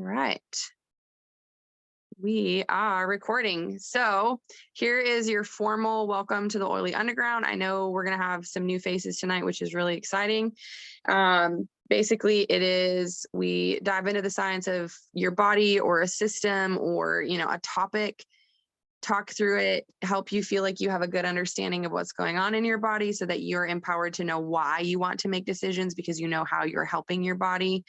Right. We are recording. So here is your formal welcome to the Oily Underground. I know we're going to have some new faces tonight, which is really exciting. Basically, it is we dive into the science of your body or a system or, a topic, talk through it, help you feel like you have a good understanding of what's going on in your body so that you're empowered to know why you want to make decisions because you know how you're helping your body.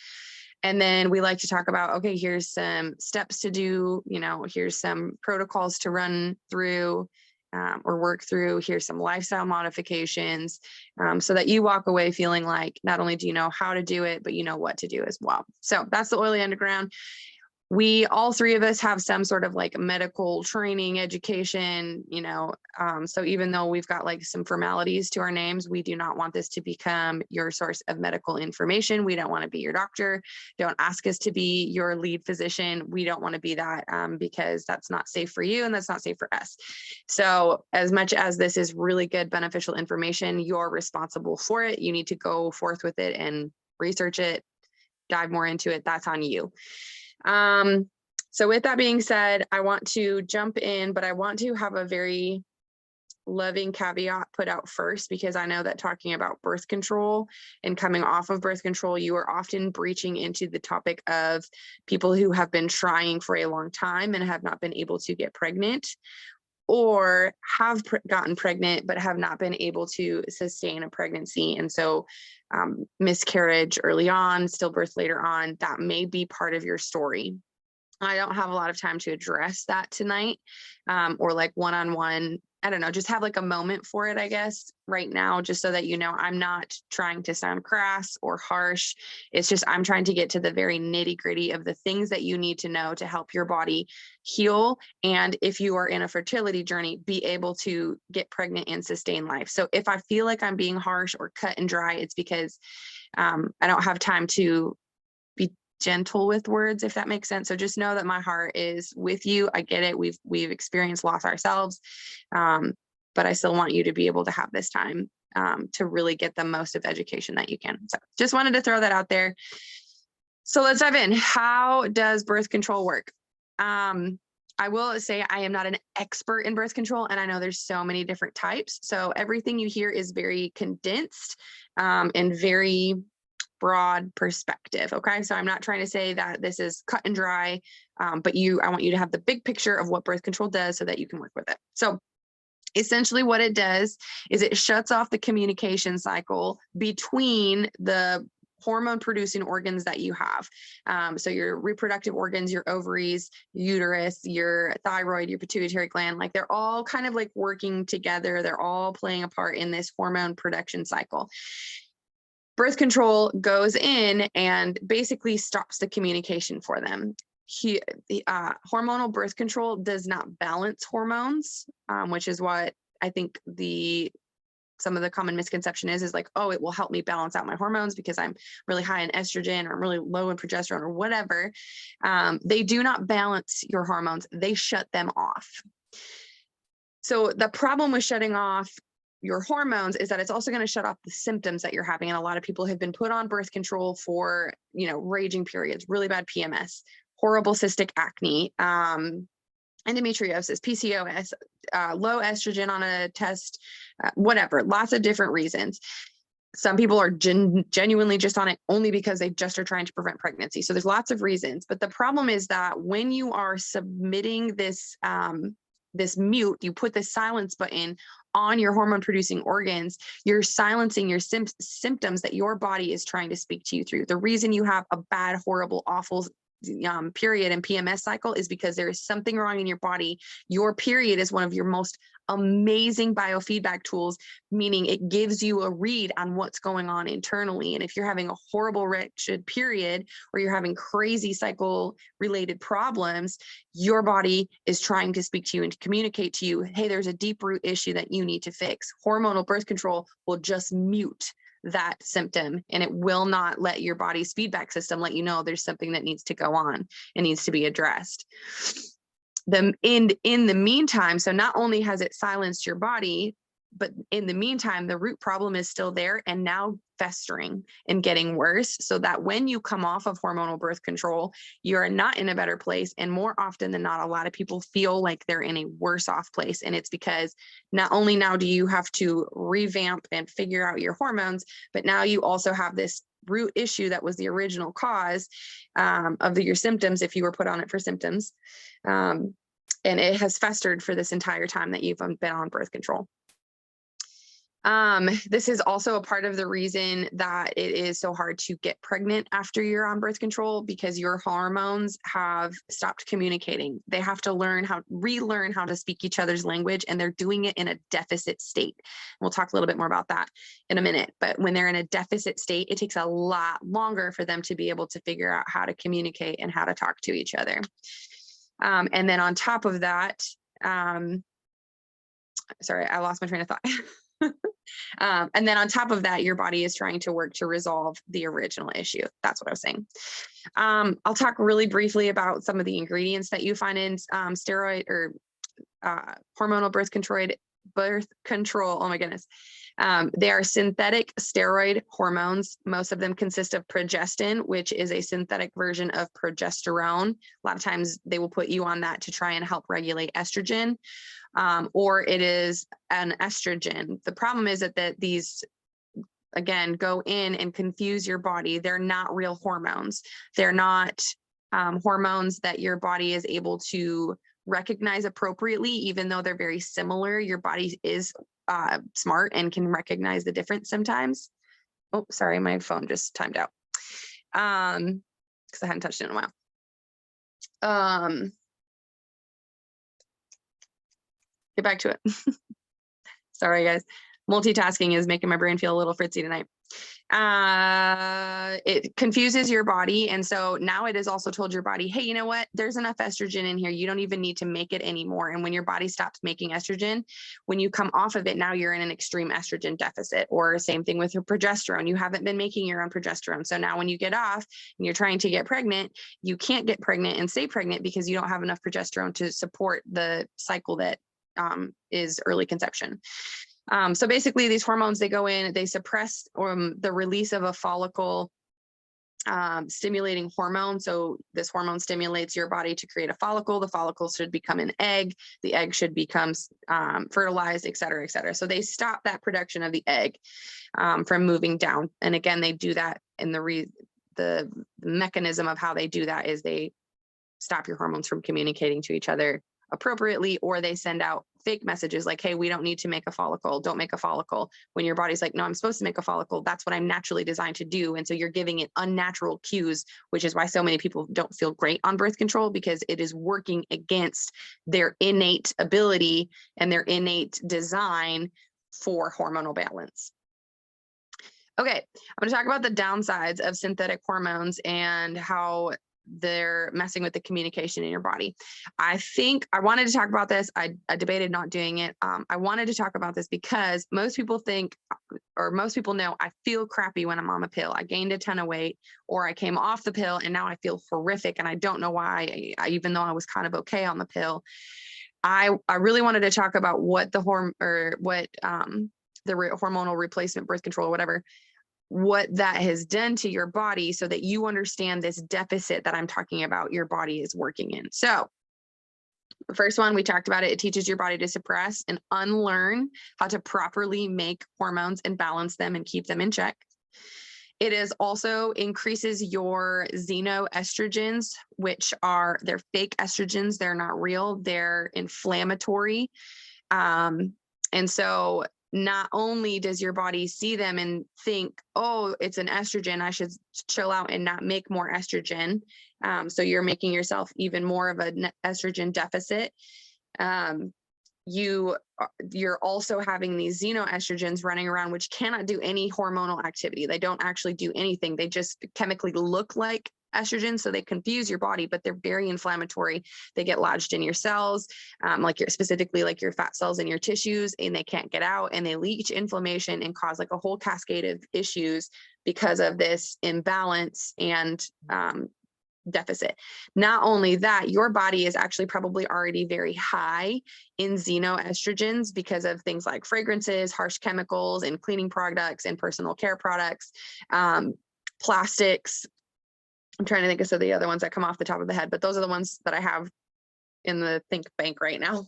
And then we like to talk about, okay, here's some steps to do, here's some protocols to run through or work through. Here's some lifestyle modifications so that you walk away feeling like not only do you know how to do it, but you know what to do as well. So that's the Oily Underground. We all three of us have some sort of like medical training education, so even though we've got like some formalities to our names, we do not want this to become your source of medical information. We don't want to be your doctor. Don't ask us to be your lead physician. We don't want to be that because that's not safe for you and that's not safe for us. So as much as this is really good beneficial information, you're responsible for it. You need to go forth with it and research it, dive more into it. That's on you. So with that being said, I want to jump in, but I want to have a very loving caveat put out first, because I know that talking about birth control and coming off of birth control, you are often breaching into the topic of people who have been trying for a long time and have not been able to get pregnant, or have gotten pregnant but have not been able to sustain a pregnancy. And so miscarriage early on, stillbirth later on, that may be part of your story. I don't have a lot of time to address that tonight, or like one-on-one. I don't know, just have like a moment for it, I guess, right now, just so that I'm not trying to sound crass or harsh. It's just I'm trying to get to the very nitty-gritty of the things that you need to know to help your body heal. And if you are in a fertility journey, be able to get pregnant and sustain life. So if I feel like I'm being harsh or cut and dry, it's because I don't have time to be gentle with words, if that makes sense. So just know that my heart is with you. I get it. We've experienced loss ourselves. But I still want you to be able to have this time to really get the most of education that you can. So just wanted to throw that out there. So let's dive in. How does birth control work? I will say I am not an expert in birth control, and I know there's so many different types. So everything you hear is very condensed and very broad perspective. Okay. So I'm not trying to say that this is cut and dry, but I want you to have the big picture of what birth control does so that you can work with it. So essentially what it does is it shuts off the communication cycle between the hormone producing organs that you have. So your reproductive organs, your ovaries, uterus, your thyroid, your pituitary gland, like they're all kind of like working together. They're all playing a part in this hormone production cycle. Birth control goes in and basically stops the communication for them. Hormonal birth control does not balance hormones, which is what I think some of the common misconception is like, oh, it will help me balance out my hormones because I'm really high in estrogen or I'm really low in progesterone or whatever. They do not balance your hormones. They shut them off. So the problem with shutting off your hormones is that it's also going to shut off the symptoms that you're having. And a lot of people have been put on birth control for, raging periods, really bad PMS, horrible cystic acne, endometriosis, PCOS, low estrogen on a test, whatever, lots of different reasons. Some people are genuinely just on it only because they just are trying to prevent pregnancy. So there's lots of reasons. But the problem is that when you are submitting this mute, you put the silence button on your hormone producing organs, you're silencing your symptoms that your body is trying to speak to you through. The reason you have a bad, horrible, awful period and PMS cycle is because there is something wrong in your body. Your period is one of your most amazing biofeedback tools, meaning it gives you a read on what's going on internally. And if you're having a horrible, wretched period, or you're having crazy cycle related problems, your body is trying to speak to you and to communicate to you, hey, there's a deep root issue that you need to fix. Hormonal birth control will just mute that symptom, and it will not let your body's feedback system let you know there's something that needs to go on and needs to be addressed. In the meantime, so not only has it silenced your body, but in the meantime, the root problem is still there and now festering and getting worse, so that when you come off of hormonal birth control, you're not in a better place. And more often than not, a lot of people feel like they're in a worse off place. And it's because not only now do you have to revamp and figure out your hormones, but now you also have this root issue that was the original cause of your symptoms, if you were put on it for symptoms. And it has festered for this entire time that you've been on birth control. This is also a part of the reason that it is so hard to get pregnant after you're on birth control, because your hormones have stopped communicating. They have to relearn how to speak each other's language, and they're doing it in a deficit state. We'll talk a little bit more about that in a minute. But when they're in a deficit state, it takes a lot longer for them to be able to figure out how to communicate and how to talk to each other. And then on top of that, sorry, I lost my train of thought. And then on top of that, your body is trying to work to resolve the original issue. That's what I was saying. I'll talk really briefly about some of the ingredients that you find in steroid or hormonal birth control. Oh my goodness. They are synthetic steroid hormones. Most of them consist of progestin, which is a synthetic version of progesterone. A lot of times they will put you on that to try and help regulate estrogen, or it is an estrogen. The problem is that these, again, go in and confuse your body. They're not real hormones. They're not hormones that your body is able to recognize appropriately, even though they're very similar. Your body is smart and can recognize the difference sometimes. Oh, sorry, my phone just timed out because I hadn't touched it in a while. Get back to it. Sorry, guys. Multitasking is making my brain feel a little fritzy tonight. It confuses your body. And so now it has also told your body, hey, you know what? There's enough estrogen in here. You don't even need to make it anymore. And when your body stops making estrogen, when you come off of it, now you're in an extreme estrogen deficit. Or same thing with your progesterone. You haven't been making your own progesterone. So now when you get off and you're trying to get pregnant, you can't get pregnant and stay pregnant because you don't have enough progesterone to support the cycle that is early conception. So basically these hormones, they go in, they suppress the release of a follicle stimulating hormone. So this hormone stimulates your body to create a follicle. The follicle should become an egg. The egg should become fertilized, et cetera, et cetera. So they stop that production of the egg from moving down. And again, they do that in the mechanism of how they do that is they stop your hormones from communicating to each other appropriately, or they send out fake messages like, hey, we don't need to make a follicle. Don't make a follicle. When your body's like, no, I'm supposed to make a follicle. That's what I'm naturally designed to do. And so you're giving it unnatural cues, which is why so many people don't feel great on birth control, because it is working against their innate ability and their innate design for hormonal balance. Okay, I'm going to talk about the downsides of synthetic hormones and how they're messing with the communication in your body. I think I wanted to talk about this. I debated not doing it. I wanted to talk about this because most people think, or most people know, I feel crappy when I'm on the pill. I gained a ton of weight, or I came off the pill and now I feel horrific. And I don't know why, even though I was kind of okay on the pill. I really wanted to talk about what the hormonal replacement birth control or whatever, what that has done to your body, so that you understand this deficit that I'm talking about your body is working in. So the first one, we talked about it. It teaches your body to suppress and unlearn how to properly make hormones and balance them and keep them in check. It is also increases your xenoestrogens, which they're fake estrogens. They're not real. They're inflammatory. And so not only does your body see them and think, oh, it's an estrogen, I should chill out and not make more estrogen. So you're making yourself even more of an estrogen deficit. You're also having these xenoestrogens running around, which cannot do any hormonal activity. They don't actually do anything. They just chemically look like estrogen, so they confuse your body, but they're very inflammatory. They get lodged in your cells, specifically like your fat cells in your tissues, and they can't get out, and they leach inflammation and cause like a whole cascade of issues because of this imbalance and deficit. Not only that, your body is actually probably already very high in xenoestrogens because of things like fragrances, harsh chemicals, and cleaning products and personal care products, plastics. I'm trying to think of some of the other ones that come off the top of the head, but those are the ones that I have in the think bank right now.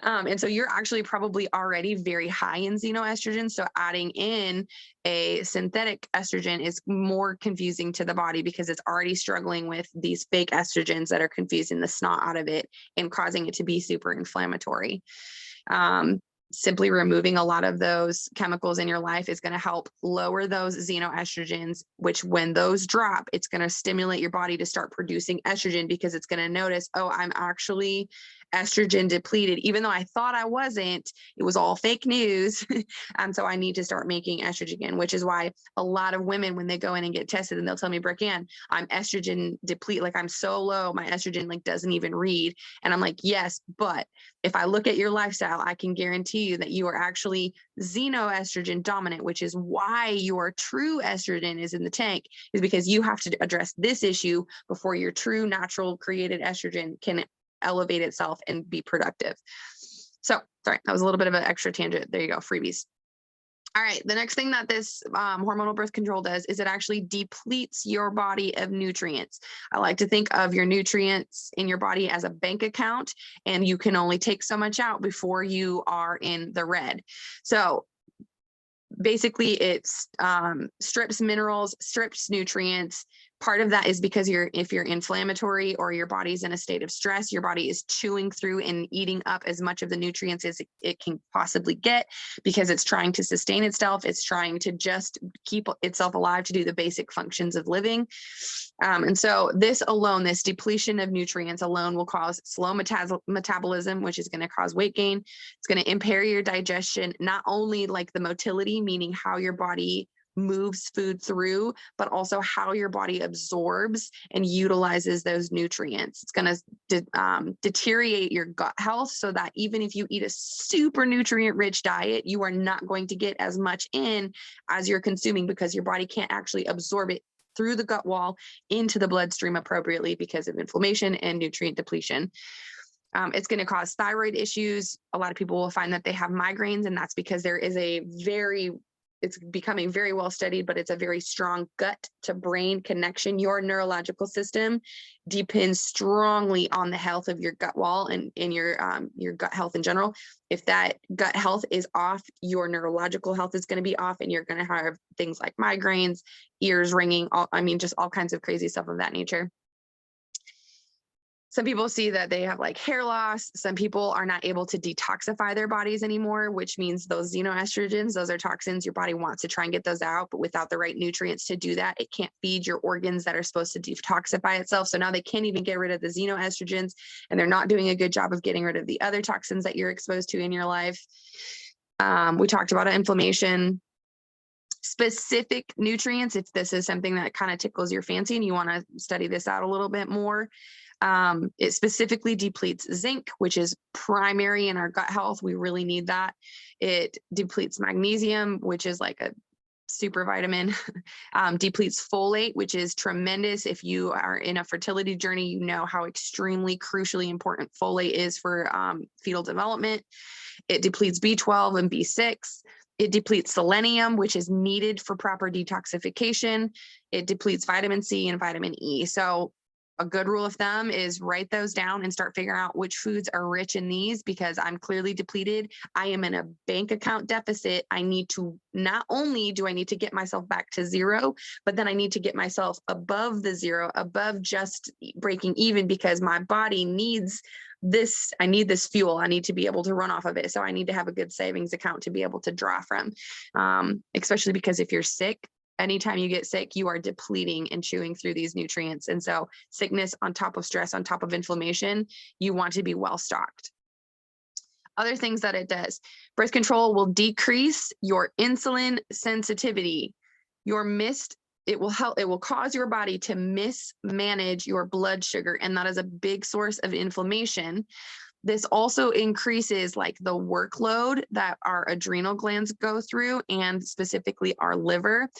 And so you're actually probably already very high in xenoestrogen. So adding in a synthetic estrogen is more confusing to the body because it's already struggling with these fake estrogens that are confusing the snot out of it and causing it to be super inflammatory. Simply removing a lot of those chemicals in your life is going to help lower those xenoestrogens, which when those drop, it's going to stimulate your body to start producing estrogen because it's going to notice, oh, I'm actually estrogen depleted. Even though I thought I wasn't, it was all fake news. And so I need to start making estrogen, which is why a lot of women, when they go in and get tested and they'll tell me, Brooke-Ann, I'm estrogen deplete. Like I'm so low, my estrogen like doesn't even read. And I'm like, yes, but if I look at your lifestyle, I can guarantee you that you are actually xenoestrogen dominant, which is why your true estrogen is in the tank, is because you have to address this issue before your true natural created estrogen can elevate itself and be productive. So sorry, that was a little bit of an extra tangent. There you go, freebies. All right, the next thing that this hormonal birth control does is it actually depletes your body of nutrients. I like to think of your nutrients in your body as a bank account, and you can only take so much out before you are in the red. So basically it strips minerals, strips nutrients. Part of that is because if you're inflammatory or your body's in a state of stress, your body is chewing through and eating up as much of the nutrients as it can possibly get because it's trying to sustain itself. It's trying to just keep itself alive to do the basic functions of living. And so this depletion of nutrients alone will cause slow metabolism, which is going to cause weight gain. It's going to impair your digestion, not only like the motility, meaning how your body moves food through, but also how your body absorbs and utilizes those nutrients. It's going to deteriorate your gut health so that even if you eat a super nutrient rich diet, you are not going to get as much in as you're consuming because your body can't actually absorb it through the gut wall into the bloodstream appropriately because of inflammation and nutrient depletion. It's going to cause thyroid issues. A lot of people will find that they have migraines, and that's because there is it's becoming very well studied, but it's a very strong gut to brain connection. Your neurological system depends strongly on the health of your gut wall and in your gut health in general. If that gut health is off, your neurological health is going to be off, and you're going to have things like migraines, ears ringing, just all kinds of crazy stuff of that nature. Some people see that they have like hair loss. Some people are not able to detoxify their bodies anymore, which means those xenoestrogens, those are toxins. Your body wants to try and get those out, but without the right nutrients to do that, it can't feed your organs that are supposed to detoxify itself. So now they can't even get rid of the xenoestrogens, and they're not doing a good job of getting rid of the other toxins that you're exposed to in your life. We talked about inflammation. Specific nutrients, if this is something that kind of tickles your fancy and you want to study this out a little bit more, it specifically depletes zinc, which is primary in our gut health. We really need that. It depletes magnesium, which is like a super vitamin, depletes folate, which is tremendous. If you are in a fertility journey, you know how extremely crucially important folate is for fetal development. It depletes B12 and B6. It depletes selenium, which is needed for proper detoxification. It depletes vitamin C and vitamin E. So a good rule of thumb is write those down and start figuring out which foods are rich in these, because I'm clearly depleted. I am in a bank account deficit. I need to, not only do I need to get myself back to zero, but then I need to get myself above the zero, above just breaking even, because my body needs this. I need this fuel. I need to be able to run off of it. So I need to have a good savings account to be able to draw from, especially because if you're sick, anytime you get sick, you are depleting and chewing through these nutrients. And so sickness on top of stress, on top of inflammation, you want to be well stocked. Other things that it does, birth control will decrease your insulin sensitivity. It will cause your body to mismanage your blood sugar. And that is a big source of inflammation. This also increases like the workload that our adrenal glands go through, and specifically our liver.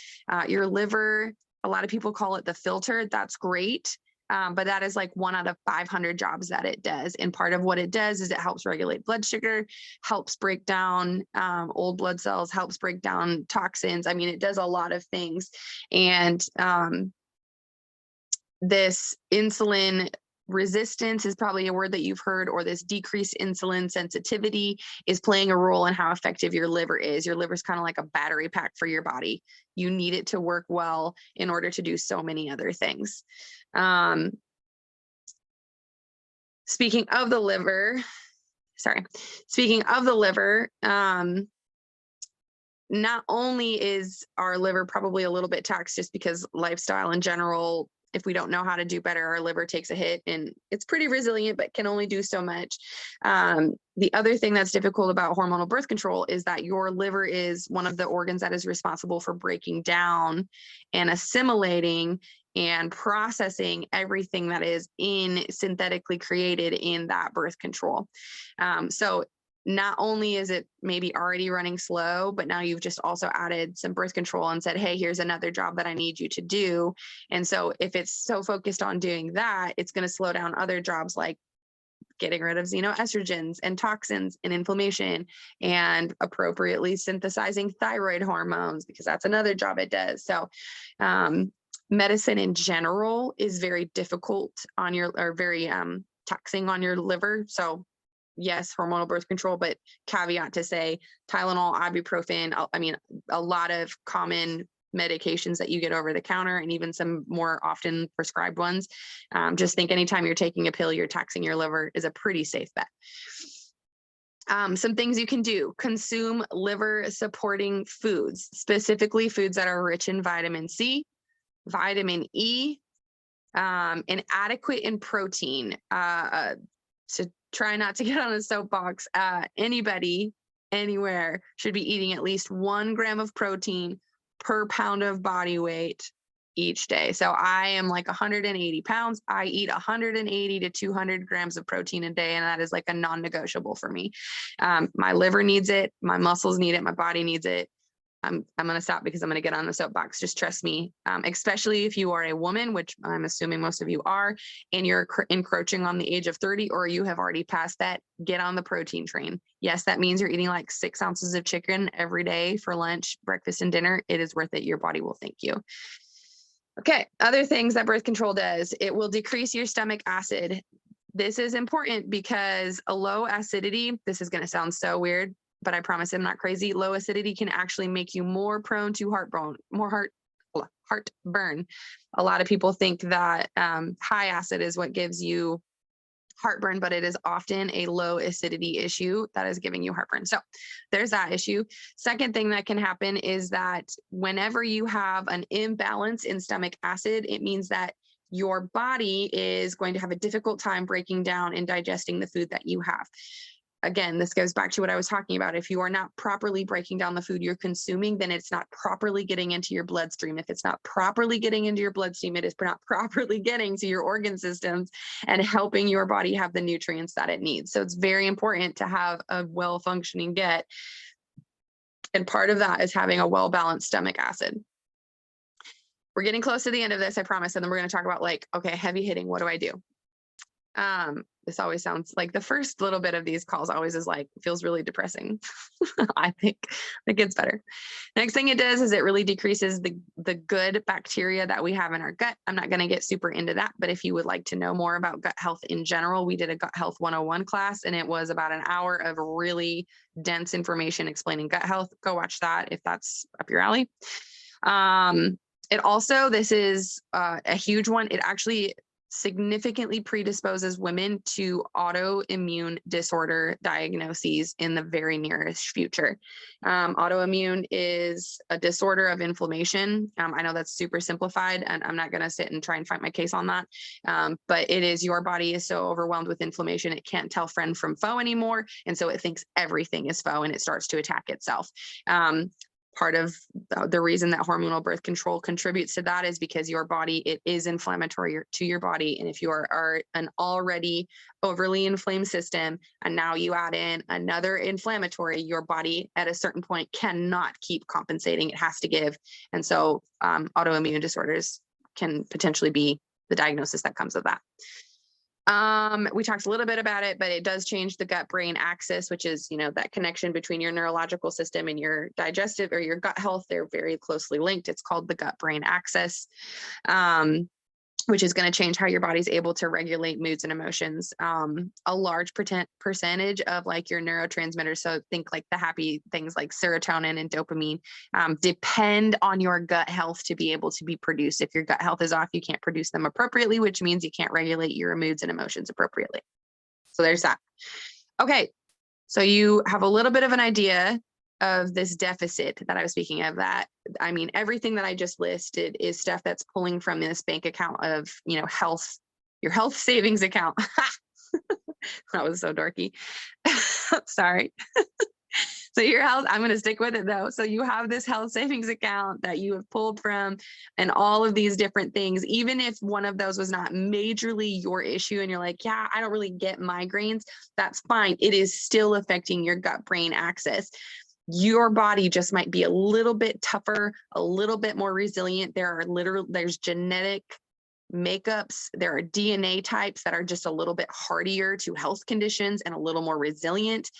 Your liver A lot of people call it the filter. That's great. But that is like 1 out of 500 jobs that it does. And part of what it does is it helps regulate blood sugar, helps break down old blood cells, helps break down toxins. I mean, it does a lot of things. And this insulin resistance is probably a word that you've heard, or this decreased insulin sensitivity is playing a role in how effective your liver is. Your liver is kind of like a battery pack for your body. You need it to work well in order to do so many other things. Speaking of the liver, not only is our liver probably a little bit taxed just because lifestyle in general, if we don't know how to do better, our liver takes a hit, and it's pretty resilient, but can only do so much. The other thing that's difficult about hormonal birth control is that your liver is one of the organs that is responsible for breaking down and assimilating and processing everything that is synthetically created in that birth control. So not only is it maybe already running slow, but now you've just also added some birth control and said, hey, here's another job that I need you to do. And so if it's so focused on doing that, it's going to slow down other jobs like getting rid of xenoestrogens and toxins and inflammation and appropriately synthesizing thyroid hormones, because that's another job it does. So medicine in general is very difficult on very taxing on your liver. So yes, hormonal birth control, but caveat to say Tylenol, ibuprofen, I mean, a lot of common medications that you get over the counter, and even some more often prescribed ones. Just think anytime you're taking a pill, you're taxing your liver is a pretty safe bet. Some things you can do: consume liver supporting foods, specifically foods that are rich in vitamin C, vitamin E, and adequate in protein. To try not to get on a soapbox, anybody, anywhere should be eating at least 1 gram of protein per pound of body weight each day. So I am like 180 pounds. I eat 180 to 200 grams of protein a day, and that is like a non-negotiable for me. My liver needs it. My muscles need it. My body needs it. I'm going to stop because I'm going to get on the soapbox. Just trust me, especially if you are a woman, which I'm assuming most of you are, and you're encroaching on the age of 30, or you have already passed that, get on the protein train. Yes, that means you're eating like 6 ounces of chicken every day for lunch, breakfast, and dinner. It is worth it. Your body will thank you. Okay, other things that birth control does: it will decrease your stomach acid. This is important because a low acidity, this is going to sound so weird, but I promise I'm not crazy. Low acidity can actually make you more prone to heartburn. A lot of people think that high acid is what gives you heartburn, but it is often a low acidity issue that is giving you heartburn. So there's that issue. Second thing that can happen is that whenever you have an imbalance in stomach acid, it means that your body is going to have a difficult time breaking down and digesting the food that you have. Again, this goes back to what I was talking about. If you are not properly breaking down the food you're consuming, then it's not properly getting into your bloodstream. If it's not properly getting into your bloodstream, it is not properly getting to your organ systems and helping your body have the nutrients that it needs. So it's very important to have a well-functioning gut. And part of that is having a well-balanced stomach acid. We're getting close to the end of this, I promise. And then we're going to talk about like, okay, heavy hitting, what do I do? This always sounds like the first little bit of these calls always is like, feels really depressing. I think it gets better. Next thing it does is it really decreases the good bacteria that we have in our gut. I'm not going to get super into that, but if you would like to know more about gut health in general, we did a Gut Health 101 class, and it was about an hour of really dense information explaining gut health. Go watch that if that's up your alley. It also, this is a huge one. It actually significantly predisposes women to autoimmune disorder diagnoses in the very nearest future. Autoimmune is a disorder of inflammation. I know that's super simplified, and I'm not going to sit and try and fight my case on that. But it is, your body is so overwhelmed with inflammation, it can't tell friend from foe anymore. And so it thinks everything is foe, and it starts to attack itself. Part of the reason that hormonal birth control contributes to that is because your body, it is inflammatory to your body. And if you are an already overly inflamed system, and now you add in another inflammatory, your body at a certain point cannot keep compensating. It has to give. And so autoimmune disorders can potentially be the diagnosis that comes of that. We talked a little bit about it, but it does change the gut-brain axis, which is, that connection between your neurological system and your digestive or your gut health. They're very closely linked. It's called the gut-brain axis. Which is going to change how your body's able to regulate moods and emotions. A large percentage of like your neurotransmitters, so think like the happy things like serotonin and dopamine, depend on your gut health to be able to be produced. If your gut health is off, you can't produce them appropriately, which means you can't regulate your moods and emotions appropriately. So there's that. Okay, so you have a little bit of an idea of this deficit that I was speaking of. That, I mean, everything that I just listed is stuff that's pulling from this bank account of, health, your health savings account. That was so dorky. Sorry. So your health, I'm going to stick with it though. So you have this health savings account that you have pulled from, and all of these different things, even if one of those was not majorly your issue and you're like, yeah, I don't really get migraines, that's fine. It is still affecting your gut-brain axis. Your body just might be a little bit tougher, a little bit more resilient. There's genetic makeups. There are DNA types that are just a little bit hardier to health conditions and a little more resilient.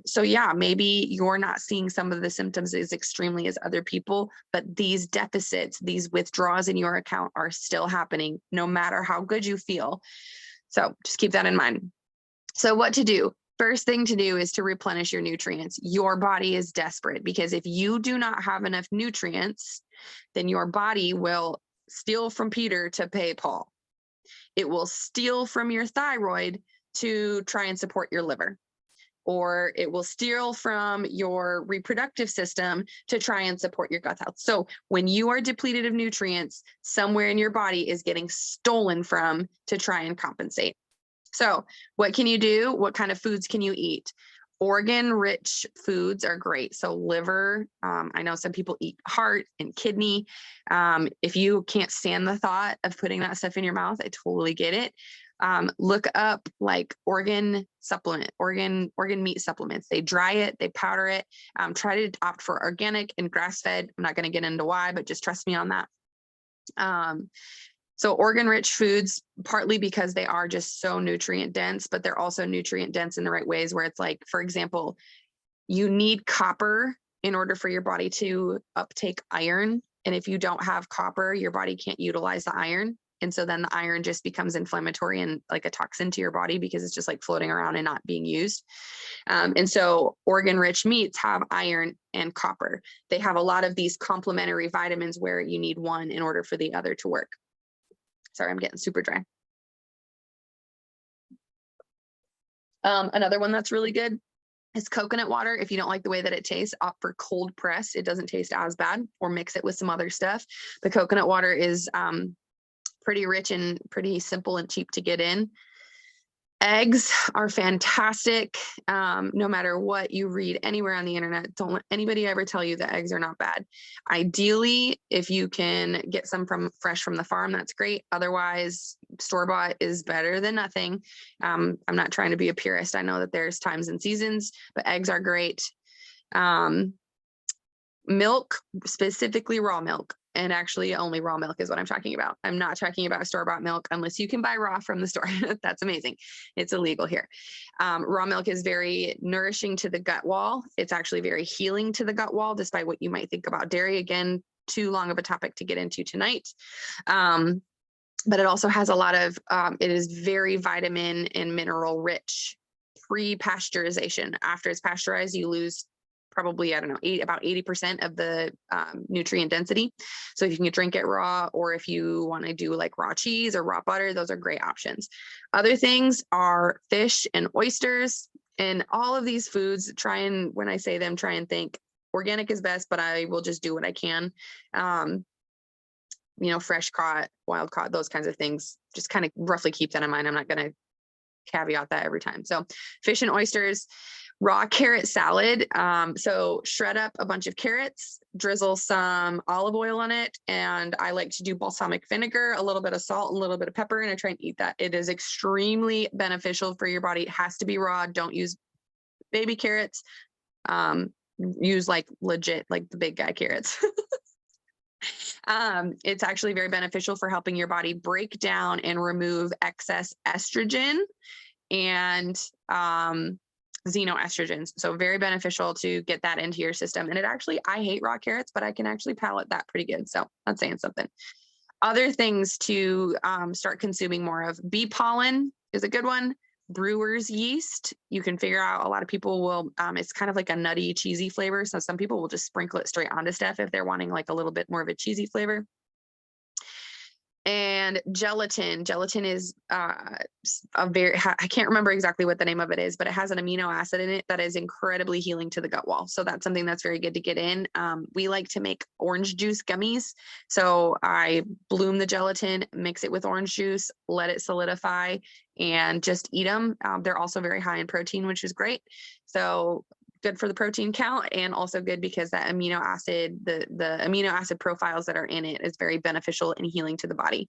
So yeah, maybe you're not seeing some of the symptoms as extremely as other people, but these deficits, these withdrawals in your account are still happening no matter how good you feel. So just keep that in mind. So what to do? First thing to do is to replenish your nutrients. Your body is desperate, because if you do not have enough nutrients, then your body will steal from Peter to pay Paul. It will steal from your thyroid to try and support your liver, or it will steal from your reproductive system to try and support your gut health. So when you are depleted of nutrients, somewhere in your body is getting stolen from to try and compensate. So what can you do? What kind of foods can you eat? Organ-rich foods are great. So liver, I know some people eat heart and kidney. If you can't stand the thought of putting that stuff in your mouth, I totally get it. Look up like organ meat supplements. They dry it, they powder it. Try to opt for organic and grass-fed. I'm not going to get into why, but just trust me on that. So organ-rich foods, partly because they are just so nutrient dense, but they're also nutrient dense in the right ways, where it's like, for example, you need copper in order for your body to uptake iron. And if you don't have copper, your body can't utilize the iron. And so then the iron just becomes inflammatory and like a toxin to your body, because it's just like floating around and not being used. And so organ-rich meats have iron and copper. They have a lot of these complementary vitamins where you need one in order for the other to work. Sorry, I'm getting super dry. Another one that's really good is coconut water. If you don't like the way that it tastes, opt for cold press. It doesn't taste as bad, or mix it with some other stuff. The coconut water is pretty rich and pretty simple and cheap to get in. Eggs are fantastic. No matter what you read anywhere on the internet, don't let anybody ever tell you that eggs are not bad. Ideally, if you can get some fresh from the farm, that's great. Otherwise, store-bought is better than nothing. I'm not trying to be a purist. I know that there's times and seasons, but eggs are great. Milk, specifically raw milk. And actually only raw milk is what I'm talking about. I'm not talking about store-bought milk unless you can buy raw from the store. That's amazing. It's illegal here. Raw milk is very nourishing to the gut wall. It's actually very healing to the gut wall, despite what you might think about dairy. Again, too long of a topic to get into tonight. But it also has a lot of, it is very vitamin and mineral rich pre-pasteurization. After it's pasteurized, you lose probably, I don't know, about 80% of the nutrient density. So if you can drink it raw, or if you want to do like raw cheese or raw butter, those are great options. Other things are fish and oysters, and all of these foods, when I say them, try and think organic is best, but I will just do what I can. Fresh caught, wild caught, those kinds of things, just kind of roughly keep that in mind. I'm not going to caveat that every time. So fish and oysters. Raw carrot salad. So shred up a bunch of carrots, drizzle some olive oil on it. And I like to do balsamic vinegar, a little bit of salt, and a little bit of pepper. And I try and eat that. It is extremely beneficial for your body. It has to be raw. Don't use baby carrots. Use like legit, like the big guy carrots. It's actually very beneficial for helping your body break down and remove excess estrogen and xenoestrogens. So very beneficial to get that into your system. And it actually, I hate raw carrots, but I can actually palate that pretty good. So that's saying something. Other things to start consuming more of: bee pollen is a good one. Brewer's yeast, you can figure out, a lot of people will, it's kind of like a nutty, cheesy flavor. So some people will just sprinkle it straight onto stuff if they're wanting like a little bit more of a cheesy flavor. And gelatin. Gelatin is a very, I can't remember exactly what the name of it is, but it has an amino acid in it that is incredibly healing to the gut wall. So that's something that's very good to get in. We like to make orange juice gummies. So I bloom the gelatin, mix it with orange juice, let it solidify, and just eat them. They're also very high in protein, which is great. So good for the protein count, and also good because that amino acid, the amino acid profiles that are in it is very beneficial in healing to the body.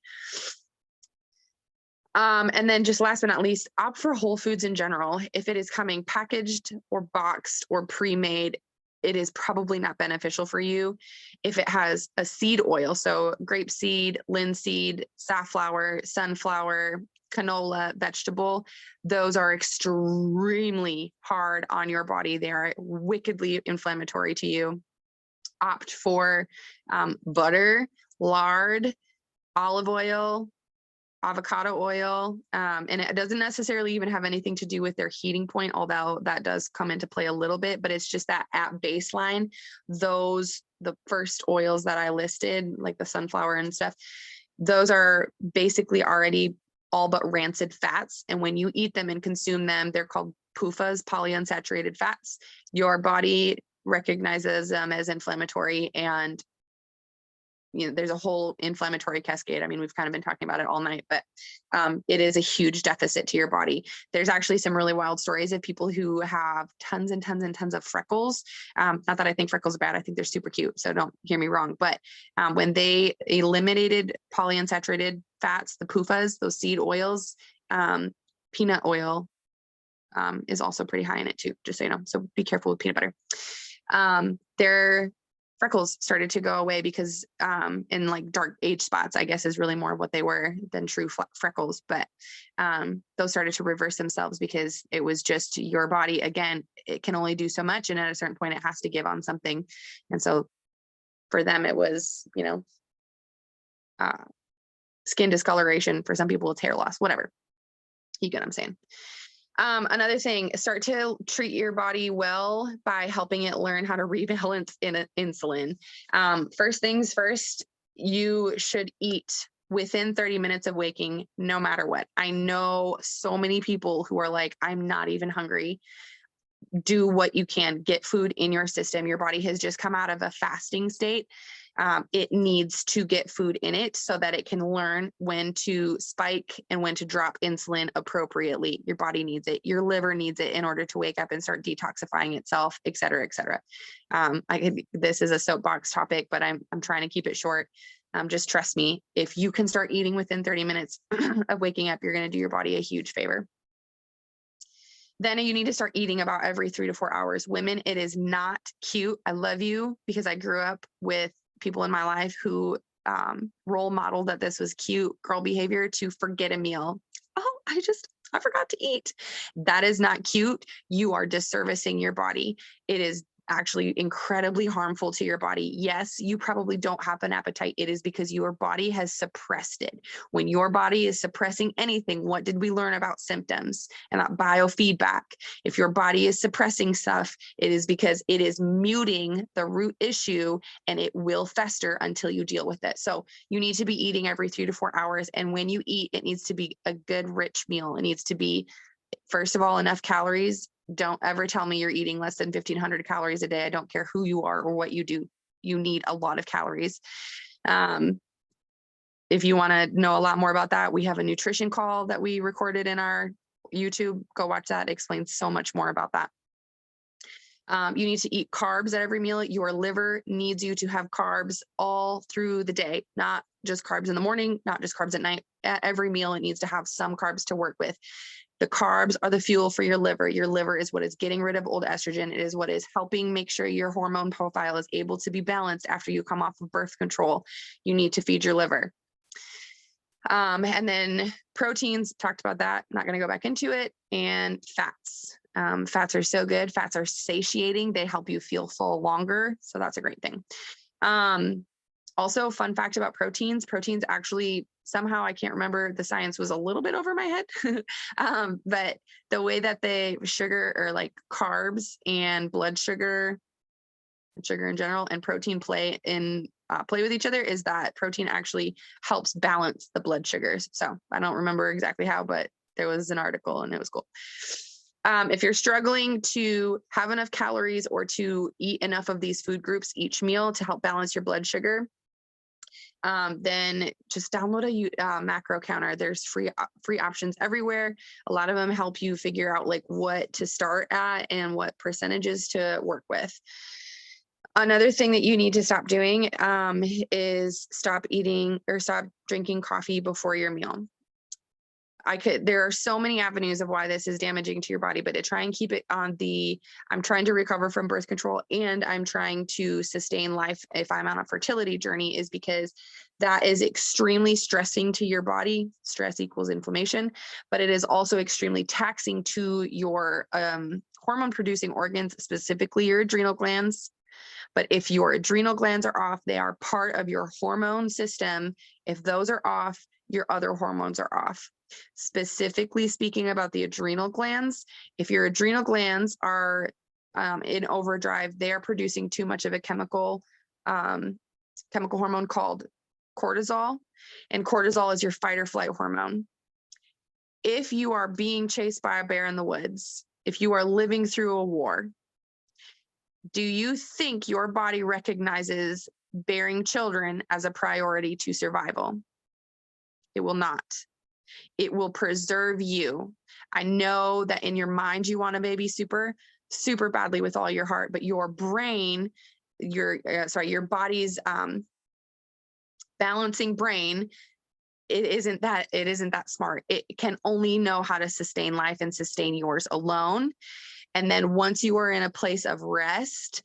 And then just last but not least, opt for whole foods in general. If it is coming packaged or boxed or pre-made, it is probably not beneficial for you. If it has a seed oil, so grapeseed, linseed, safflower, sunflower, canola, vegetable, those are extremely hard on your body. They are wickedly inflammatory to you. Opt for butter, lard, olive oil, avocado oil, and it doesn't necessarily even have anything to do with their heating point, although that does come into play a little bit, but it's just that at baseline, the first oils that I listed, like the sunflower and stuff, those are basically already all but rancid fats. And when you eat them and consume them, they're called PUFAs, polyunsaturated fats. Your body recognizes them as inflammatory, and there's a whole inflammatory cascade. I mean, we've kind of been talking about it all night, but it is a huge deficit to your body. There's actually some really wild stories of people who have tons and tons and tons of freckles. Not that I think freckles are bad. I think they're super cute. So don't hear me wrong. But when they eliminated polyunsaturated fats, the PUFAs, those seed oils, peanut oil is also pretty high in it too, just so you know. So be careful with peanut butter. Their freckles started to go away because in like dark age spots, I guess, is really more what they were than true freckles. But those started to reverse themselves because it was just your body. Again, it can only do so much. And at a certain point, it has to give on something. And so for them, it was, skin discoloration. For some people, it's hair loss, whatever. You get what I'm saying? Another thing, start to treat your body well by helping it learn how to rebalance in insulin. First things first, you should eat within 30 minutes of waking, no matter what. I know so many people who are like, I'm not even hungry. Do what you can, get food in your system. Your body has just come out of a fasting state. It needs to get food in it so that it can learn when to spike and when to drop insulin appropriately. Your body needs it. Your liver needs it in order to wake up and start detoxifying itself, et cetera, et cetera. This is a soapbox topic, but I'm trying to keep it short. Just trust me. If you can start eating within 30 minutes of waking up, you're going to do your body a huge favor. Then you need to start eating about every 3 to 4 hours. Women, it is not cute. I love you because I grew up with people in my life who role modeled that this was cute girl behavior to forget a meal. Oh, I forgot to eat. That is not cute. You are disservicing your body. It is actually incredibly harmful to your body. Yes, you probably don't have an appetite. It is because your body has suppressed it. When your body is suppressing anything, what did we learn about symptoms and that biofeedback? If your body is suppressing stuff, it is because it is muting the root issue, and it will fester until you deal with it. So you need to be eating every 3 to 4 hours. And when you eat, it needs to be a good, rich meal. It needs to be, first of all, enough calories. Don't ever tell me you're eating less than 1,500 calories a day. I don't care who you are or what you do. You need a lot of calories. If you want to know a lot more about that, we have a nutrition call that we recorded in our YouTube. Go watch that. It explains so much more about that. You need to eat carbs at every meal. Your liver needs you to have carbs all through the day, not just carbs in the morning, not just carbs at night, at every meal, it needs to have some carbs to work with. The carbs are the fuel for your liver. Your liver is what is getting rid of old estrogen. It is what is helping make sure your hormone profile is able to be balanced after you come off of birth control. You need to feed your liver. And then proteins, talked about that, not going to go back into it. And fats. Fats are so good. Fats are satiating. They help you feel full longer. So that's a great thing. Also, fun fact about proteins actually, somehow, I can't remember, the science was a little bit over my head, but the way that they sugar, or like carbs and blood sugar in general, and protein play with each other, is that protein actually helps balance the blood sugars. So I don't remember exactly how, but there was an article and it was cool. If you're struggling to have enough calories or to eat enough of these food groups each meal to help balance your blood sugar, then just download a macro counter. There's free options everywhere. A lot of them help you figure out like what to start at and what percentages to work with. Another thing that you need to stop doing is stop drinking coffee before your meal. There are so many avenues of why this is damaging to your body, but to try and keep it on I'm trying to recover from birth control and I'm trying to sustain life if I'm on a fertility journey, is because that is extremely stressing to your body. Stress equals inflammation, but it is also extremely taxing to your hormone producing organs, specifically your adrenal glands. But if your adrenal glands are off, they are part of your hormone system. If those are off, your other hormones are off. Specifically speaking about the adrenal glands, if your adrenal glands are in overdrive, they are producing too much of a chemical hormone called cortisol, and cortisol is your fight or flight hormone. If you are being chased by a bear in the woods, if you are living through a war, do you think your body recognizes bearing children as a priority to survival? It will not. It will preserve you. I know that in your mind, you want a baby super, super badly with all your heart, but your brain, your body's balancing brain, it isn't that smart. It can only know how to sustain life and sustain yours alone. And then once you are in a place of rest,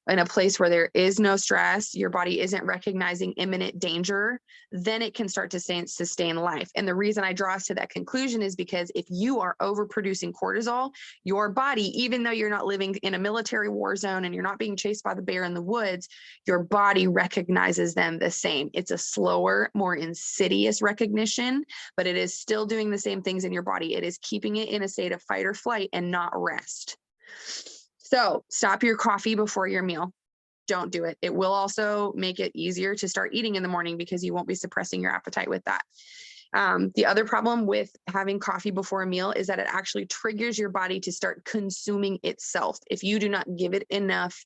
in a place where there is no stress, your body isn't recognizing imminent danger, then it can start to sustain life. And the reason I draw us to that conclusion is because if you are overproducing cortisol, your body, even though you're not living in a military war zone and you're not being chased by the bear in the woods, your body recognizes them the same. It's a slower, more insidious recognition, but it is still doing the same things in your body. It is keeping it in a state of fight or flight and not rest. So stop your coffee before your meal. Don't do it. It will also make it easier to start eating in the morning because you won't be suppressing your appetite with that. The other problem with having coffee before a meal is that it actually triggers your body to start consuming itself. If you do not give it enough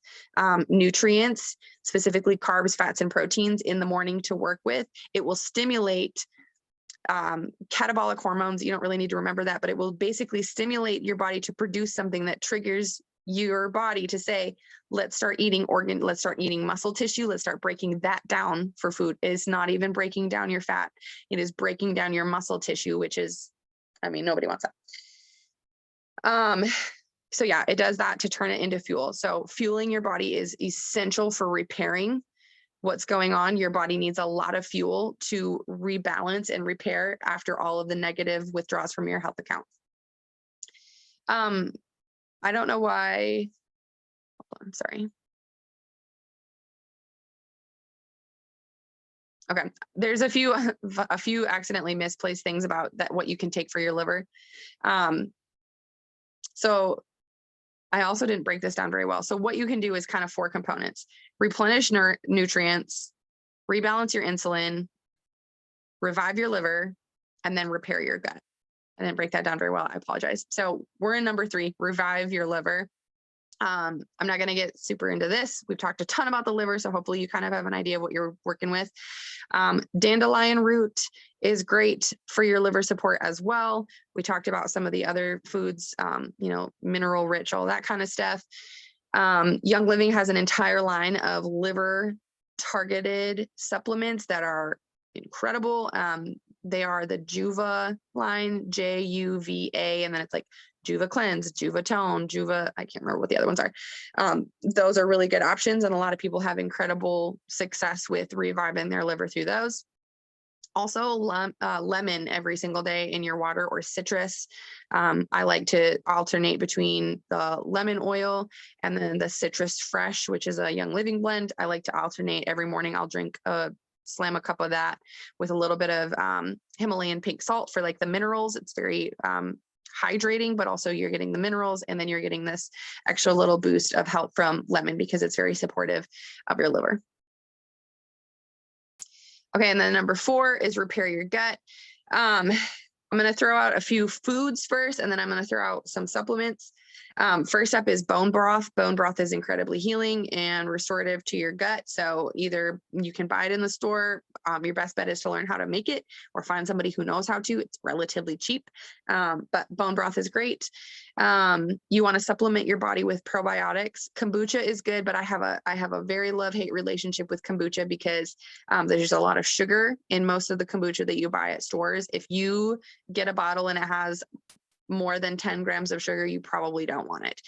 nutrients, specifically carbs, fats, and proteins in the morning to work with, it will stimulate catabolic hormones. You don't really need to remember that, but it will basically stimulate your body to produce something that triggers your body to say, let's start eating muscle tissue. Let's start breaking that down for food. It's not even breaking down your fat. It is breaking down your muscle tissue, which is, nobody wants that. So yeah, it does that to turn it into fuel. So fueling your body is essential for repairing what's going on. Your body needs a lot of fuel to rebalance and repair after all of the negative withdrawals from your health account. I don't know why. Hold on, sorry. Okay, there's a few accidentally misplaced things about that, what you can take for your liver. So I also didn't break this down very well. So what you can do is kind of 4 components: replenish nutrients, rebalance your insulin, revive your liver, and then repair your gut. I didn't break that down very well. I apologize. So we're in number 3, revive your liver. I'm not going to get super into this. We've talked a ton about the liver, so hopefully you kind of have an idea of what you're working with. Dandelion root is great for your liver support as well. We talked about some of the other foods, mineral rich, all that kind of stuff. Young Living has an entire line of liver targeted supplements that are incredible. They are the Juva line, Juva, and then it's like Juva Cleanse, Juva Tone, Juva, I can't remember what the other ones are. Those are really good options, and a lot of people have incredible success with reviving their liver through those. Also, lemon every single day in your water, or citrus. I like to alternate between the lemon oil and then the citrus fresh, which is a Young Living blend. I like to alternate every morning. I'll slam a cup of that with a little bit of Himalayan pink salt for like the minerals. It's very hydrating, but also you're getting the minerals, and then you're getting this extra little boost of help from lemon because it's very supportive of your liver. Okay, and then number 4 is repair your gut. I'm going to throw out a few foods first, and then I'm going to throw out some supplements. First up is bone broth. Bone broth is incredibly healing and restorative to your gut. So either you can buy it in the store. Your best bet is to learn how to make it or find somebody who knows how to. It's relatively cheap, but bone broth is great. You want to supplement your body with probiotics. Kombucha is good, but I have a very love-hate relationship with kombucha because there's just a lot of sugar in most of the kombucha that you buy at stores. If you get a bottle and it has more than 10 grams of sugar, you probably don't want it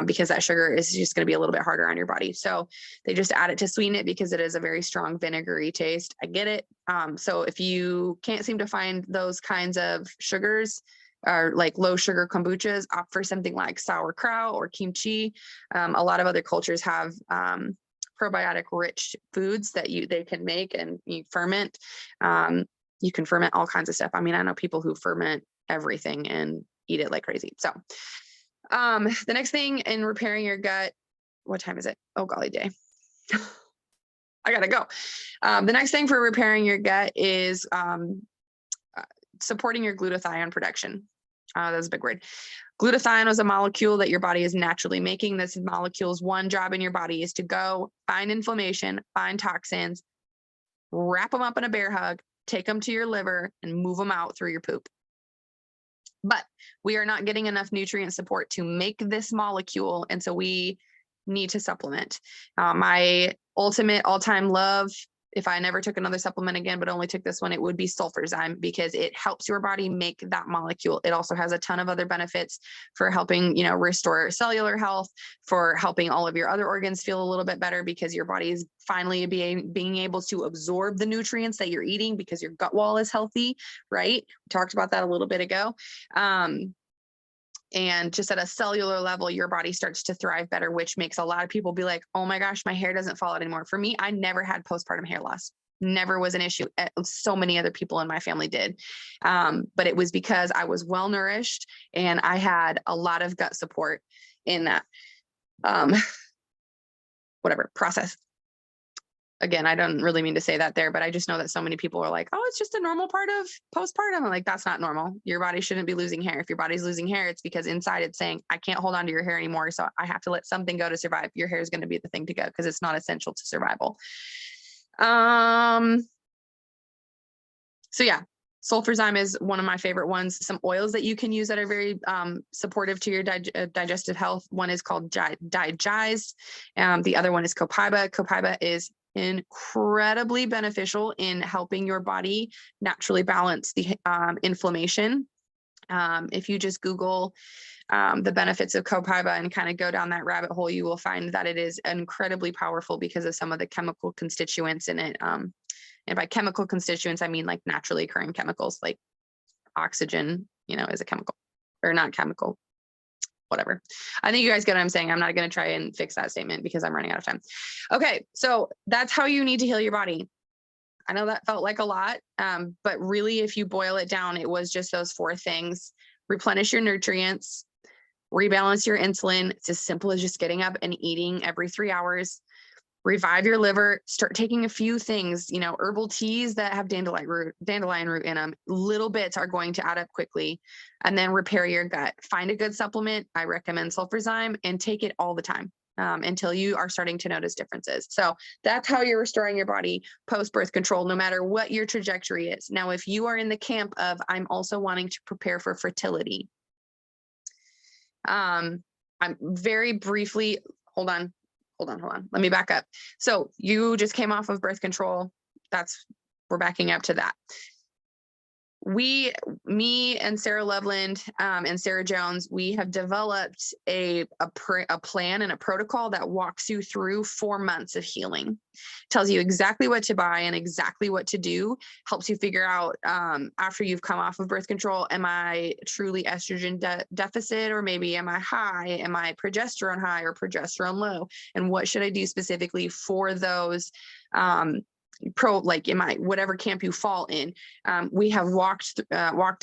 because that sugar is just going to be a little bit harder on your body. So they just add it to sweeten it because it is a very strong vinegary taste. I get it. So if you can't seem to find those kinds of sugars or like low sugar kombuchas, opt for something like sauerkraut or kimchi. A lot of other cultures have probiotic rich foods that they can make and you ferment. You can ferment all kinds of stuff. I mean, I know people who ferment everything and eat it like crazy. So the next thing in repairing your gut, what time is it? Oh, golly day. I gotta go. The next thing for repairing your gut is supporting your glutathione production. That's a big word. Glutathione is a molecule that your body is naturally making. This molecule's one job in your body is to go find inflammation, find toxins, wrap them up in a bear hug, take them to your liver, and move them out through your poop. But we are not getting enough nutrient support to make this molecule, and so we need to supplement. My ultimate all-time love, if I never took another supplement again, but only took this one, it would be Sulfurzyme because it helps your body make that molecule. It also has a ton of other benefits for helping, restore cellular health, for helping all of your other organs feel a little bit better because your body is finally being able to absorb the nutrients that you're eating because your gut wall is healthy, right? We talked about that a little bit ago. And just at a cellular level, your body starts to thrive better, which makes a lot of people be like, oh my gosh, my hair doesn't fall out anymore. For me, I never had postpartum hair loss. Never was an issue. So many other people in my family did. But it was because I was well nourished and I had a lot of gut support in that process. Again, I don't really mean to say that there, but I just know that so many people are like, oh, it's just a normal part of postpartum. I'm like, that's not normal. Your body shouldn't be losing hair. If your body's losing hair, it's because inside it's saying, I can't hold on to your hair anymore. So I have to let something go to survive. Your hair is going to be the thing to go because it's not essential to survival. So yeah, Sulfurzyme is one of my favorite ones. Some oils that you can use that are very supportive to your digestive health. One is called Digize. The other one is Copaiba. Copaiba is incredibly beneficial in helping your body naturally balance the inflammation. If you just Google the benefits of Copaiba and kind of go down that rabbit hole, you will find that it is incredibly powerful because of some of the chemical constituents in it. And by chemical constituents, I mean like naturally occurring chemicals like oxygen, is a chemical or not chemical. Whatever. I think you guys get what I'm saying. I'm not going to try and fix that statement because I'm running out of time. Okay. So that's how you need to heal your body. I know that felt like a lot, but really, if you boil it down, it was just those 4 things: replenish your nutrients, rebalance your insulin. It's as simple as just getting up and eating every 3 hours. Revive your liver, start taking a few things, herbal teas that have dandelion root in them. Little bits are going to add up quickly. And then repair your gut. Find a good supplement. I recommend Sulfurzyme and take it all the time until you are starting to notice differences. So that's how you're restoring your body post-birth control, no matter what your trajectory is. Now, if you are in the camp of, I'm also wanting to prepare for fertility. I'm very briefly, hold on. Let me back up. So you just came off of birth control. We're backing up to that. Me and Sarah Loveland and Sarah Jones, we have developed a plan and a protocol that walks you through 4 months of healing. Tells you exactly what to buy and exactly what to do. Helps you figure out after you've come off of birth control, am I truly estrogen deficit, or maybe am I high? Am I progesterone high or progesterone low? And what should I do specifically for those? Like in my whatever camp you fall in, we have worked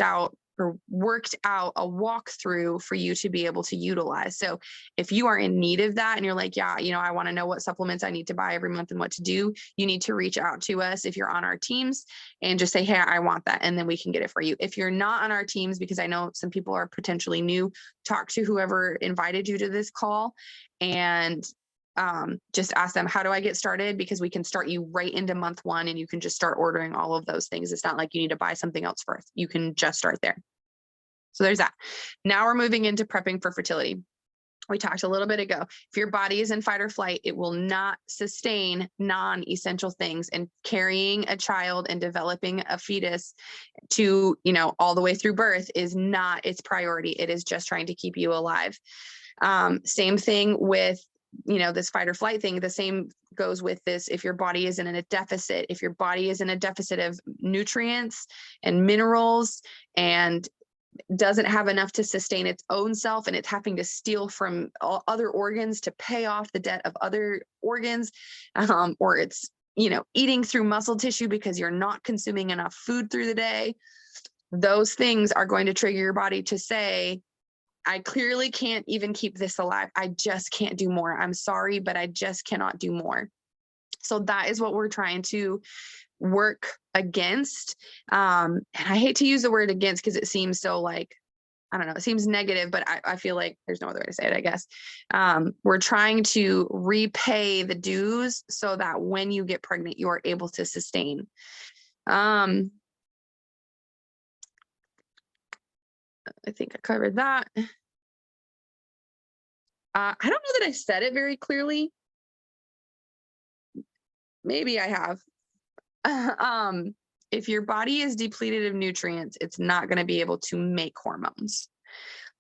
out a walkthrough for you to be able to utilize. So if you are in need of that and you're like, yeah, I want to know what supplements I need to buy every month and what to do, you need to reach out to us if you're on our teams and just say, hey, I want that, and then we can get it for you. If you're not on our teams, because I know some people are potentially new, talk to whoever invited you to this call and just ask them, how do I get started? Because we can start you right into month 1 and you can just start ordering all of those things. It's not like you need to buy something else first. You can just start there. So there's that. Now we're moving into prepping for fertility. We talked a little bit ago. If your body is in fight or flight, it will not sustain non-essential things, and carrying a child and developing a fetus to, all the way through birth is not its priority. It is just trying to keep you alive. Same thing with this fight or flight thing. The same goes with this. If your body is in a deficit, if your body is in a deficit of nutrients and minerals and doesn't have enough to sustain its own self, and it's having to steal from other organs to pay off the debt of other organs, or it's, eating through muscle tissue because you're not consuming enough food through the day, those things are going to trigger your body to say, I clearly can't even keep this alive. I just can't do more. I'm sorry, but I just cannot do more. So that is what we're trying to work against. And I hate to use the word against because it seems so like, I don't know, it seems negative, but I feel like there's no other way to say it, I guess. We're trying to repay the dues so that when you get pregnant, you are able to sustain. I think I covered that. I don't know that I said it very clearly. Maybe I have. If your body is depleted of nutrients, it's not going to be able to make hormones.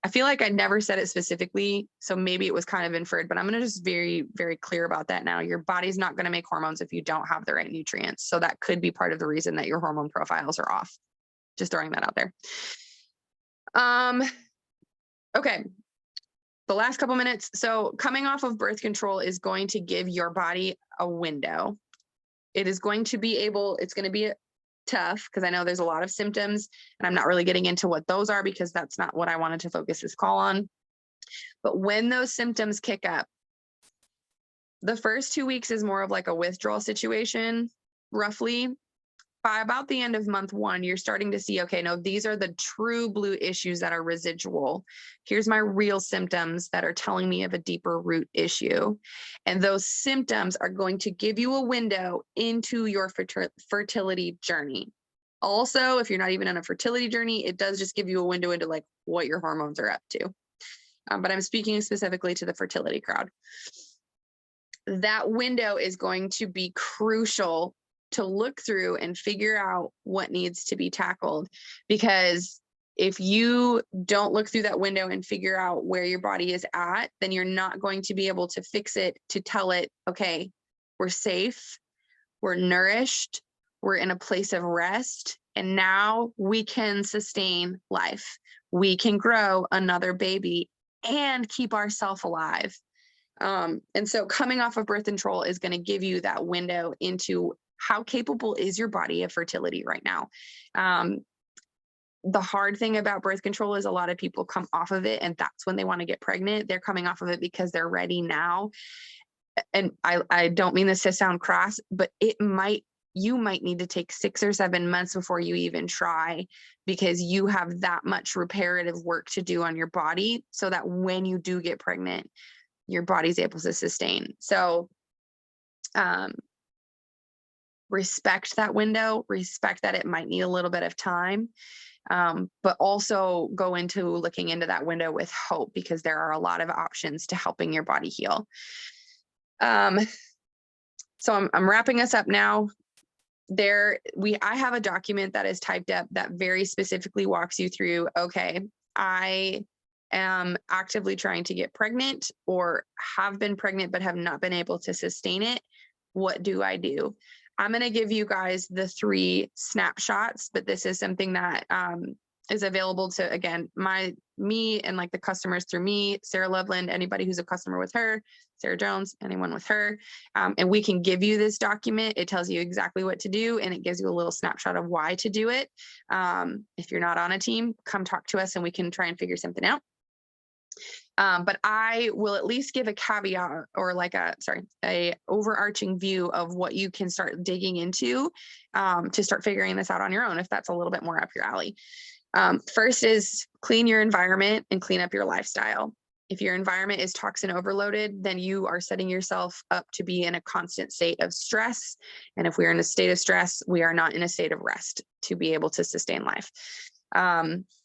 I feel like I never said it specifically, so maybe it was kind of inferred, but I'm going to just very, very clear about that now. Your body's not going to make hormones if you don't have the right nutrients. So that could be part of the reason that your hormone profiles are off. Just throwing that out there. Okay. The last couple minutes. So coming off of birth control is going to give your body a window. It is going to be it's going to be tough because I know there's a lot of symptoms, and I'm not really getting into what those are because that's not what I wanted to focus this call on. But when those symptoms kick up, the first 2 weeks is more of like a withdrawal situation, roughly. By about the end of month 1, you're starting to see, okay, no, these are the true blue issues that are residual. Here's my real symptoms that are telling me of a deeper root issue. And those symptoms are going to give you a window into your fertility journey. Also, if you're not even on a fertility journey, it does just give you a window into like what your hormones are up to. But I'm speaking specifically to the fertility crowd. That window is going to be crucial to look through and figure out what needs to be tackled. Because if you don't look through that window and figure out where your body is at, then you're not going to be able to fix it, to tell it, okay, we're safe, we're nourished, we're in a place of rest, and now we can sustain life. We can grow another baby and keep ourselves alive. And so coming off of birth control is going to give you that window into how capable is your body of fertility right now. The hard thing about birth control is a lot of people come off of it and that's when they want to get pregnant. They're coming off of it because they're ready now. And I don't mean this to sound crass, but you might need to take 6 or 7 months before you even try, because you have that much reparative work to do on your body so that when you do get pregnant, your body's able to sustain. So, respect that window, respect that it might need a little bit of time, but also go into looking into that window with hope, because there are a lot of options to helping your body heal. So I'm wrapping us up now. I have a document that is typed up that very specifically walks you through, okay, I am actively trying to get pregnant or have been pregnant but have not been able to sustain it. What do I do? I'm going to give you guys the 3 snapshots, but this is something that is available to, again, me and like the customers through me, Sarah Loveland, anybody who's a customer with her, Sarah Jones, anyone with her. And we can give you this document. It tells you exactly what to do, and it gives you a little snapshot of why to do it. If you're not on a team, come talk to us and we can try and figure something out. But I will at least give a caveat or like a overarching view of what you can start digging into to start figuring this out on your own, if that's a little bit more up your alley. First is clean your environment and clean up your lifestyle. If your environment is toxin overloaded, then you are setting yourself up to be in a constant state of stress. And if we're in a state of stress, we are not in a state of rest to be able to sustain life.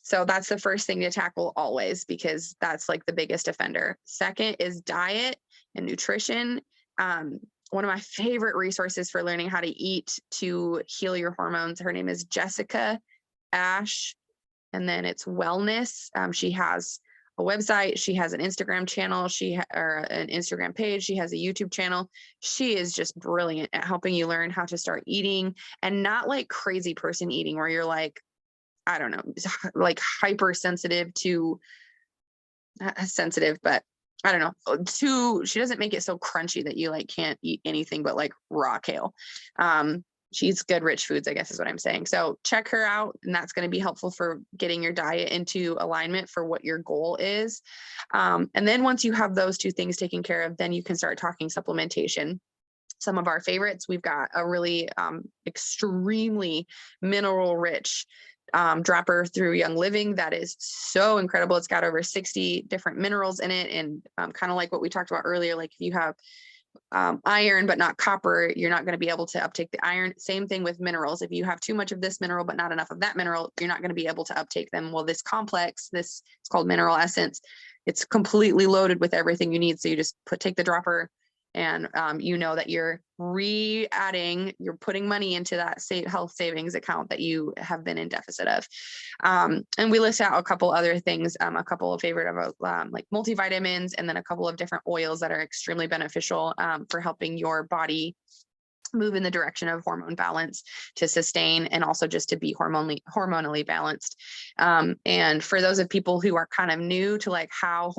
So that's the first thing to tackle always, because that's like the biggest offender. Second is diet and nutrition. One of my favorite resources for learning how to eat to heal your hormones, her name is Jessica Ash, and then it's Wellness. She has a website. She has an Instagram channel. Or an Instagram page. She has a YouTube channel. She is just brilliant at helping you learn how to start eating, and not like crazy person eating where you're like, I don't know, like hypersensitive to sensitive, but I don't know, she doesn't make it so crunchy that you like can't eat anything but like raw kale. She's good rich foods, I guess is what I'm saying. So check her out, and that's going to be helpful for getting your diet into alignment for what your goal is. And then once you have those 2 things taken care of, then you can start talking supplementation. Some of our favorites, we've got a really extremely mineral rich dropper through Young Living that is so incredible. It's got over 60 different minerals in it, and kind of like what we talked about earlier, like if you have iron but not copper, you're not going to be able to uptake the iron. Same thing with minerals. If you have too much of this mineral but not enough of that mineral, you're not going to be able to uptake them. Well, this complex, it's called Mineral Essence, it's completely loaded with everything you need. So you just take the dropper, and you know that you're you're putting money into that health savings account that you have been in deficit of. And we list out a couple other things, a couple of favorite of like multivitamins, and then a couple of different oils that are extremely beneficial for helping your body move in the direction of hormone balance to sustain, and also just to be hormonally balanced. And for those of people who are kind of new to like how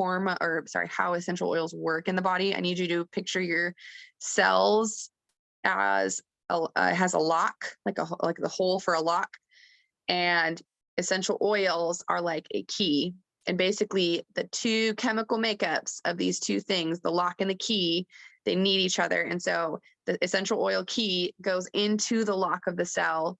essential oils work in the body, I need you to picture your cells as has a lock, like the hole for a lock, and essential oils are like a key. And basically the 2 chemical makeups of these 2 things, the lock and the key, they need each other. And so the essential oil key goes into the lock of the cell,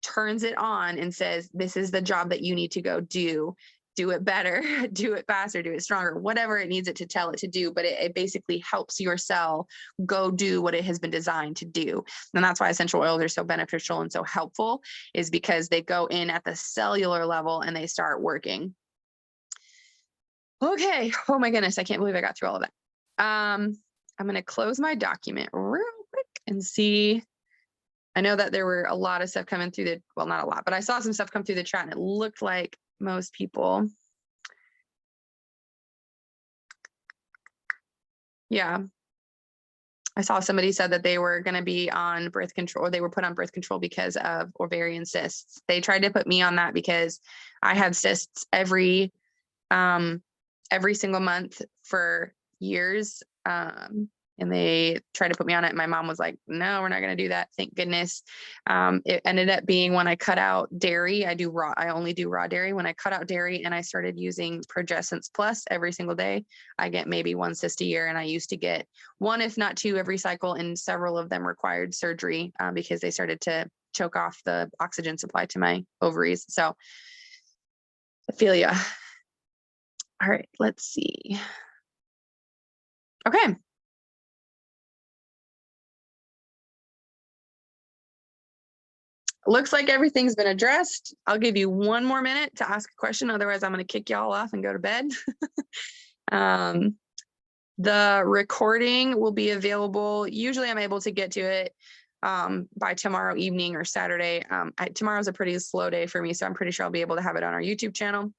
turns it on, and says, this is the job that you need to go do it better, do it faster, do it stronger, whatever it needs it to tell it to do. But it basically helps your cell go do what it has been designed to do. And that's why essential oils are so beneficial and so helpful, is because they go in at the cellular level and they start working. Okay. Oh my goodness. I can't believe I got through all of that. I'm going to close my document real quick and see. I know that there were a lot of stuff coming through well, not a lot, but I saw some stuff come through the chat, and it looked like most people. Yeah. I saw somebody said that they were going to be on birth control, or they were put on birth control because of ovarian cysts. They tried to put me on that because I had cysts every single month for years. And they tried to put me on it. And my mom was like, no, we're not going to do that. Thank goodness. It ended up being when I cut out dairy, I only do raw dairy. When I cut out dairy and I started using Progessence Plus every single day, I get maybe 1 cyst a year. And I used to get 1, if not 2 every cycle. And several of them required surgery because they started to choke off the oxygen supply to my ovaries. So I feel ya. All right, let's see. Okay. Looks like everything's been addressed. I'll give you 1 more minute to ask a question. Otherwise, I'm going to kick y'all off and go to bed. The recording will be available. Usually I'm able to get to it by tomorrow evening or Saturday. Tomorrow's a pretty slow day for me, so I'm pretty sure I'll be able to have it on our YouTube channel.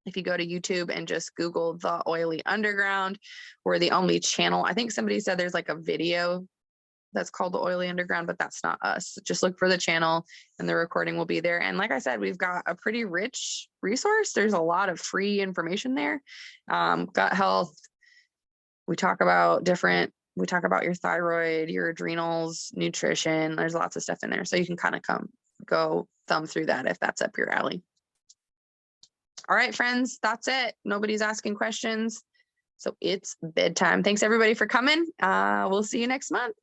If you go to YouTube and just Google The Oily Underground, we're the only channel. I think somebody said there's like a video that's called The Oily Underground, but that's not us. Just look for the channel and the recording will be there. And like I said, we've got a pretty rich resource. There's a lot of free information there. Gut health. We talk about your thyroid, your adrenals, nutrition. There's lots of stuff in there. So you can kind of go thumb through that if that's up your alley. All right, friends, that's it. Nobody's asking questions. So it's bedtime. Thanks everybody for coming. We'll see you next month.